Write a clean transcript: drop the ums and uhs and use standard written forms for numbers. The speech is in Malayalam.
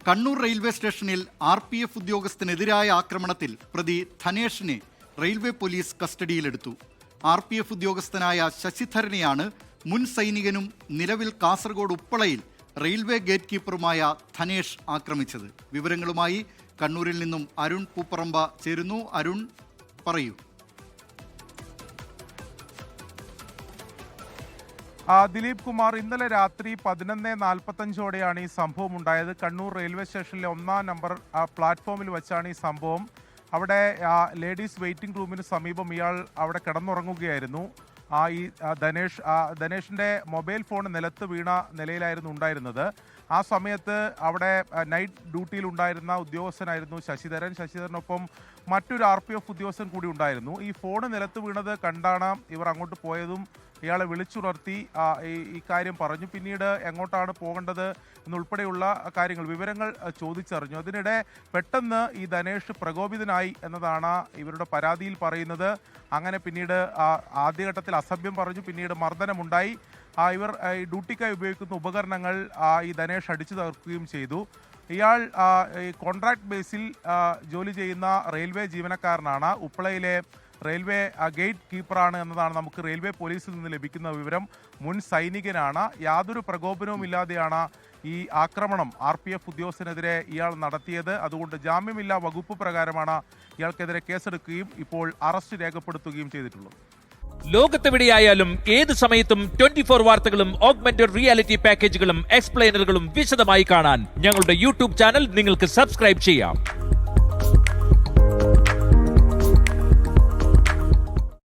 കണ്ണൂർ റെയിൽവേ സ്റ്റേഷനിൽ RPF ഉദ്യോഗസ്ഥനെതിരായ ആക്രമണത്തിൽ പ്രതി ധനേഷിനെ റെയിൽവേ പോലീസ് കസ്റ്റഡിയിലെടുത്തു. RPF ഉദ്യോഗസ്ഥനായ ശശിധരനെയാണ് മുൻ സൈനികനും നിലവിൽ കാസർഗോഡ് ഉപ്പളയിൽ റെയിൽവേ ഗേറ്റ് കീപ്പറുമായ ധനേഷ് ആക്രമിച്ചത്. വിവരങ്ങളുമായി കണ്ണൂരിൽ നിന്നും അരുൺ പൂപ്പറമ്പ ചേരുന്നു. അരുൺ, പറയൂ. ദിലീപ് കുമാർ, ഇന്നലെ രാത്രി 11:45ഓടെയാണ് ഈ സംഭവം ഉണ്ടായത്. കണ്ണൂർ റെയിൽവേ സ്റ്റേഷനിലെ 1-ാം നമ്പർ പ്ലാറ്റ്ഫോമിൽ വെച്ചാണ് ഈ സംഭവം. അവിടെ ലേഡീസ് വെയിറ്റിംഗ് റൂമിന് സമീപം ഇയാൾ അവിടെ കിടന്നുറങ്ങുകയായിരുന്നു. ധനേഷിൻ്റെ മൊബൈൽ ഫോൺ നിലത്ത് വീണ നിലയിലായിരുന്നു ഉണ്ടായിരുന്നത്. ആ സമയത്ത് അവിടെ നൈറ്റ് ഡ്യൂട്ടിയിൽ ഉണ്ടായിരുന്ന ഉദ്യോഗസ്ഥനായിരുന്നു ശശിധരനൊപ്പം മറ്റൊരു RPF ഉദ്യോഗസ്ഥൻ കൂടി ഉണ്ടായിരുന്നു. ഈ ഫോൺ നിലത്ത് വീണത് കണ്ടാണ് ഇവർ അങ്ങോട്ട് പോയതും ഇയാളെ വിളിച്ചുണർത്തി ഈ കാര്യം പറഞ്ഞു. പിന്നീട് എങ്ങോട്ടാണ് പോകേണ്ടത് എന്നുൾപ്പെടെയുള്ള വിവരങ്ങൾ ചോദിച്ചറിഞ്ഞു. അതിനിടെ പെട്ടെന്ന് ഈ ധനേഷ് പ്രകോപിതനായി എന്നതാണ് ഇവരുടെ പരാതിയിൽ പറയുന്നത്. അങ്ങനെ പിന്നീട് ആദ്യഘട്ടത്തിൽ അസഭ്യം പറഞ്ഞു, പിന്നീട് മർദ്ദനമുണ്ടായി. ഇവർ ഡ്യൂട്ടിക്കായി ഉപയോഗിക്കുന്ന ഉപകരണങ്ങൾ ഈ ധനേഷ് അടിച്ചു തകർക്കുകയും ചെയ്തു. ഇയാൾ കോൺട്രാക്ട് ബേസിൽ ജോലി ചെയ്യുന്ന റെയിൽവേ ജീവനക്കാരനാണ്. ഉപ്പളയിലെ റെയിൽവേ ഗേറ്റ് കീപ്പറാണ് എന്നതാണ് നമുക്ക് റെയിൽവേ പോലീസിൽ നിന്ന് ലഭിക്കുന്ന വിവരം. മുൻ സൈനികനാണ്. യാതൊരു പ്രകോപനവും ഇല്ലാതെയാണ് ഈ ആക്രമണം RPF ഉദ്യോഗസ്ഥനെതിരെ ഇയാൾ നടത്തിയത്. അതുകൊണ്ട് ജാമ്യമില്ലാ വകുപ്പ് പ്രകാരമാണ് ഇയാൾക്കെതിരെ കേസെടുക്കുകയും ഇപ്പോൾ അറസ്റ്റ് രേഖപ്പെടുത്തുകയും ചെയ്തിട്ടുള്ളത്. ലോകത്തെവിടെയായാലും ഏത് സമയത്തും 24 വാർത്തകളും ഓഗ്മെന്റഡ് റിയാലിറ്റി പാക്കേജുകളും എക്സ്പ്ലെയിനറുകളും വിശദമായി കാണാൻ ഞങ്ങളുടെ YouTube ചാനൽ നിങ്ങൾക്ക് സബ്സ്ക്രൈബ് ചെയ്യാം.